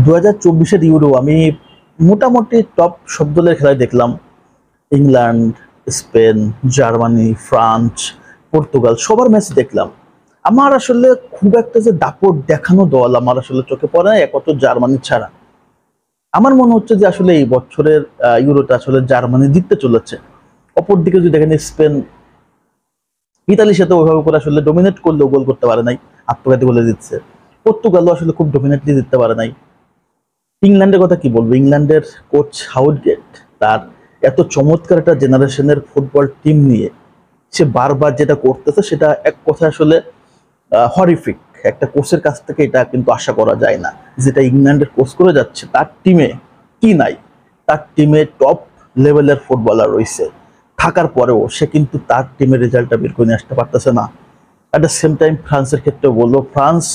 2024-এর euro আমি মোটামুটি top সব দলের খেলায় দেখলাম। England, Spain, Germany, France, Portugal সবার ম্যাচ দেখলাম। আমার আসলে খুব একটা যে দাপট দেখানো দল আমার আসলে চোখে পড়ে না, একমাত্র জার্মানি ছাড়া। আমার মনে হচ্ছে যে আসলে এই বছরের ইউরোটা আসলে জার্মানি জিততে চলেছে। অপরদিকে যদি দেখেন স্পেন ইতালির সাথে ওইভাবে করে আসলে ডোমিনেট করলেও গোল করতে পারে নাই, আত্মঘাতী গোলে জিতছে। পর্তুগালও আসলে খুব ডোমিনেটলি জিততে পারে নাই। ইংল্যান্ডের কথা কি বলবো, ইংল্যান্ডের কোচ সাউথগেট তার এত চমৎকার একটা জেনারেশনের ফুটবল টিম নিয়ে সে বারবার যেটা করতেছে সেটা এক কথা আসলে হরিফিক। একটা কোচের কাছ থেকে এটা কিন্তু আশা করা যায় না। যেটা ইংল্যান্ডের কোচ করে যাচ্ছে তার টিমে কি নাই, তার টিমে টপ লেভেলের ফুটবলার রয়েছে থাকার পরেও সে কিন্তু তার টিমের রেজাল্টটা বের করে নিয়ে আসতে পারতেছে না। অ্যাট দ্য সেম টাইম ফ্রান্সের ক্ষেত্রে বলবো, ফ্রান্স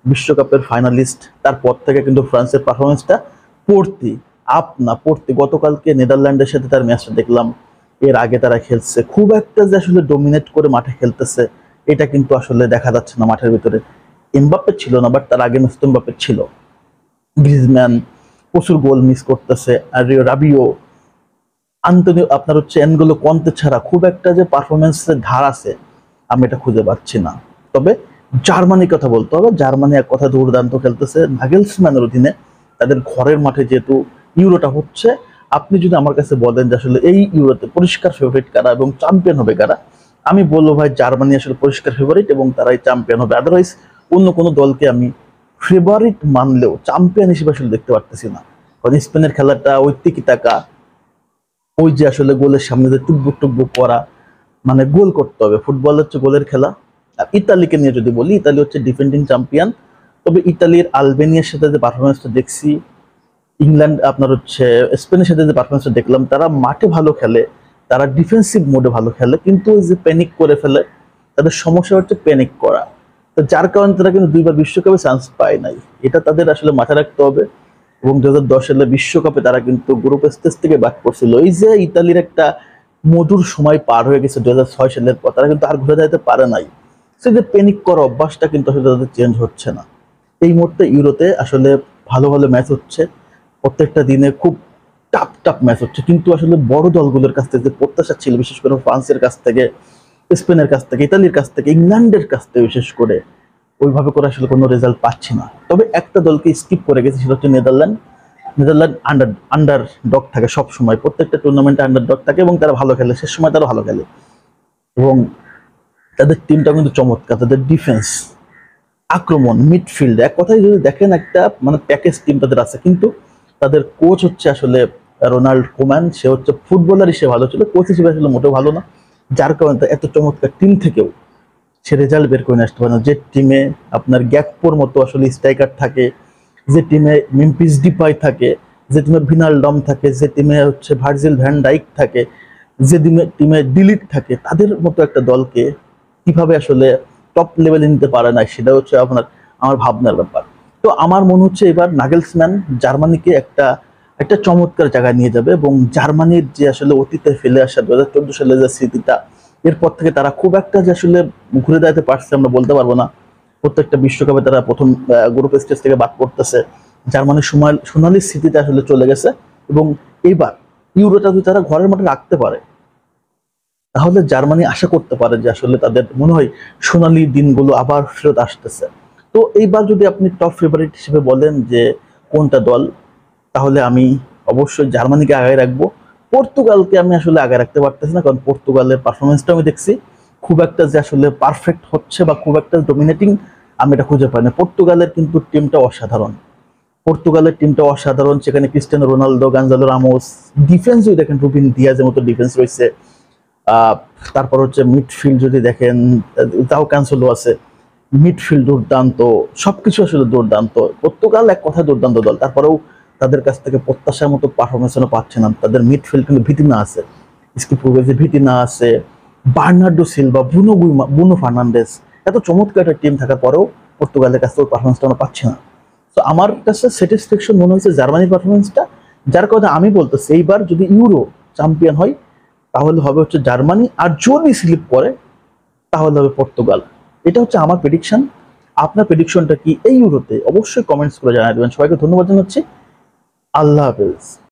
বিশ্বকাপের ফাইনালিস্ট, তারপর থেকে কিন্তু ফ্রান্সের পারফরমেন্সটা পড়তি আপ না পড়তি। গতকালকে নেদারল্যান্ডের সাথে তার ম্যাচটা দেখলাম, এর আগে তারা খেলছে খুব একটা যে আসলে ডোমিনেট করে মাঠে খেলতেছে এটা কিন্তু আসলে দেখা যাচ্ছে না মাঠের ভিতরে। এমবাপ্পে ছিল না, বাট তার আগে মেসি এমবাপ্পে ছিল। গ্রিজম্যান প্রচুর গোল মিস করতেছে, আর রাবিও, আন্তোনিও, আপনার হচ্ছে এনগোলো কন্তে ছাড়া খুব একটা যে পারফরমেন্সের ধার আছে আমি এটা খুঁজে পাচ্ছি না। তবে জার্মানির কথা বলতে হবে, জার্মানি এক কথা দুর্দান্ত খেলতেছে নাগেলসম্যানের অধীনে। তাদের ঘরের মাঠে যেহেতু ইউরোটা হচ্ছে, আপনি যদি আমার কাছে বলেন যে আসলে এই ইউরোতে পরিষ্কার ফেভারিট কারা এবং চ্যাম্পিয়ন হবে কারা, আমি বলবো ভাই জার্মানি আসলে পরিষ্কার ফেভারিট এবং তারাই চ্যাম্পিয়ন হবে। আদারওয়াইজ অন্য কোনো দলকে আমি ফেভারিট মানলেও চ্যাম্পিয়ন হিসেবে আসলে দেখতে পারতেছি না। কারণ স্পেনের খেলাটা ওই তিকি টাকা, ওই যে আসলে গোলের সামনে যে টুকবুক টুকবুক করা, মানে গোল করতে হবে, ফুটবল হচ্ছে গোলের খেলা। আর ইতালিকে নিয়ে যদি বলি, ইতালি হচ্ছে ডিফেন্ডিং চ্যাম্পিয়ন। তবে ইতালির আলবেনিয়ার সাথে যে পারফরমেন্সটা দেখছি, ইংল্যান্ড আপনার হচ্ছে স্পেনের সাথে যে পারফরমেন্সটা দেখলাম, তারা মাঠে ভালো খেলে, তারা ডিফেন্সিভ মোডে ভালো খেলে, কিন্তু ওই যে প্যানিক করে ফেলে, তাদের সমস্যা হচ্ছে প্যানিক করা। তো যার কারণে তারা কিন্তু দুইবার বিশ্বকাপে চান্স পায় নাই, এটা তাদের আসলে মাথায় রাখতে হবে। এবং 2010 সালে বিশ্বকাপে তারা কিন্তু গ্রুপ স্টেজ থেকে বাদ পড়ছিল। এই যে ইতালির একটা মধুর সময় পার হয়ে গেছে 2006 সালের পর, তারা কিন্তু আর ঘুরে যেতে পারে নাই। সে যে প্যানিক করা অভ্যাসটা কিন্তু আসলে তাদের চেঞ্জ হচ্ছে না। এই মুহূর্তে ইউরোতে আসলে ভালো ভালো ম্যাচ হচ্ছে, প্রত্যেকটা দিনে খুব টাফ টাফ ম্যাচ হচ্ছে, কিন্তু আসলে বড় দলগুলোর কাছ থেকে যে প্রত্যাশা ছিল, বিশেষ করে ফ্রান্সের কাছ থেকে, স্পেনের কাছ থেকে, ইতালির কাছ থেকে, ইংল্যান্ডের কাছ থেকে বিশেষ করে, ওইভাবে করে আসলে কোনো রেজাল্ট পাচ্ছি না। তবে একটা দলকে স্কিপ করে গেছে, সেটা হচ্ছে Netherland. Netherland under under dog থাকে সব সময়, প্রত্যেকটা টুর্নামেন্টে আন্ডার ডগ থাকে এবং তারা ভালো খেলে, শেষ সময় তারা ভালো খেলে। এবং তাদের টিমটা কিন্তু চমৎকার, তাদের ডিফেন্স, আক্রমণ, মিডফিল্ড, এক কথায় যদি দেখেন একটা মানে প্যাকেজ টিম তাদের আছে। কিন্তু তাদের কোচ হচ্ছে আসলে রোনাল্ড কোম্যান, সে হচ্ছে ফুটবলার হিসেবে ভালো ছিল, কোচ হিসেবে আসলে মোটেও ভালো না। যার কারণে এত চমৎকার টিম থেকেও সে রেজাল্ট বের করে নিয়ে আসতে পারে না। যে টিমে আপনার গ্যাকপোর মতো আসলে স্ট্রাইকার থাকে, যে টিমে মেম্ফিস ডিপাই থাকে, যে টিমে ভিনালডম থাকে, যে টিমে হচ্ছে ভার্জিল ভ্যান ডাইক থাকে, যে টিমে টিমে ডিলিট থাকে, তাদের মতো একটা দলকে কিভাবে আসলে টপ লেভেলে নিতে পারে না, সেটা হচ্ছে আপনার আমার ভাবনার ব্যাপার। তো আমার মনে হচ্ছে এবার নাগেলসম্যান জার্মানিকে একটা একটা চমৎকার জায়গায় নিয়ে যাবে, এবং জার্মানির যে আসলে অতীতে ফেলে আসা 2014 সালে যে স্মৃতিটা, এরপর থেকে তারা খুব একটা যে আসলে ঘুরে দাঁড়াতে পারছে আমরা বলতে পারবো না। প্রত্যেকটা বিশ্বকাপে তারা প্রথম গ্রুপ স্টেজ থেকে বাদ পড়তেছে। জার্মানির সময় সোনালী স্মৃতিতে আসলে চলে গেছে। এবং এইবার ইউরোটা যদি তারা ঘরের মাঠে রাখতে পারে, তাহলে জার্মানি আশা করতে পারে যে আসলে তাদের মনে হয় সোনালী দিনগুলো আবার ফেরত আসতেছে। তো এইবার যদি আপনি টপ ফেভারিট হিসেবে বলেন যে কোনটা দল, তাহলে আমি অবশ্যই জার্মানিকে আগায় রাখবো। পর্তুগালকে আমি আসলে আগায় রাখতে পারতেছি না, কারণ পর্তুগালের পারফরমেন্সটা আমি দেখছি, খুব একটা যে আসলে পারফেক্ট হচ্ছে বা খুব একটা ডোমিনেটিং আমি এটা খুঁজে পাই না। পর্তুগালের কিন্তু টিমটা অসাধারণ, পর্তুগালের টিমটা অসাধারণ। সেখানে ক্রিস্টিয়ানো রোনালদো, গানজালো রামোস, ডিফেন্স যদি দেখেন রুবিন দিয়াজের মতো ডিফেন্স রয়েছে। আহ তারপর হচ্ছে মিডফিল্ড যদি দেখেন, তাও ক্যান্সেলও আছে। মিডফিল্ড দুর্দান্ত, সবকিছু আসলে দুর্দান্ত। পর্তুগাল এক কথায় দুর্দান্ত দল, তারপরেও তাদের কাছ থেকে প্রত্যাশার মতো পারফরমেন্স পাচ্ছে না। তাদের মিডফিল্ড কিন্তু ভিতিনা আছে, স্কিপুগেজি ভিতিনা আছে, বার্নার্ডো সিলভা, বুনো ফার্নান্ডেস, এত চমৎকার একটা টিম থাকার পরেও পর্তুগালের কাছ থেকে পারফরমেন্সটা আমরা পাচ্ছি না। তো আমার কাছে স্যাটিসফ্যাকশন মনে হয়েছে জার্মানির পারফরমেন্সটা। যার কথা আমি বলতেছি এইবার যদি ইউরো চ্যাম্পিয়ন হয়, তাহলে হবে হচ্ছে জার্মানি, আর যদি স্লিপ করে তাহলে হবে পর্তুগাল। এটা হচ্ছে আমার প্রেডিকশন। আপনার প্রেডিকশনটা কি এই ইউরোতে? অবশ্যই কমেন্টস করে জানিয়ে দেবেন। সবাইকে ধন্যবাদ জানাচ্ছি। আল্লাহ হাফেজ।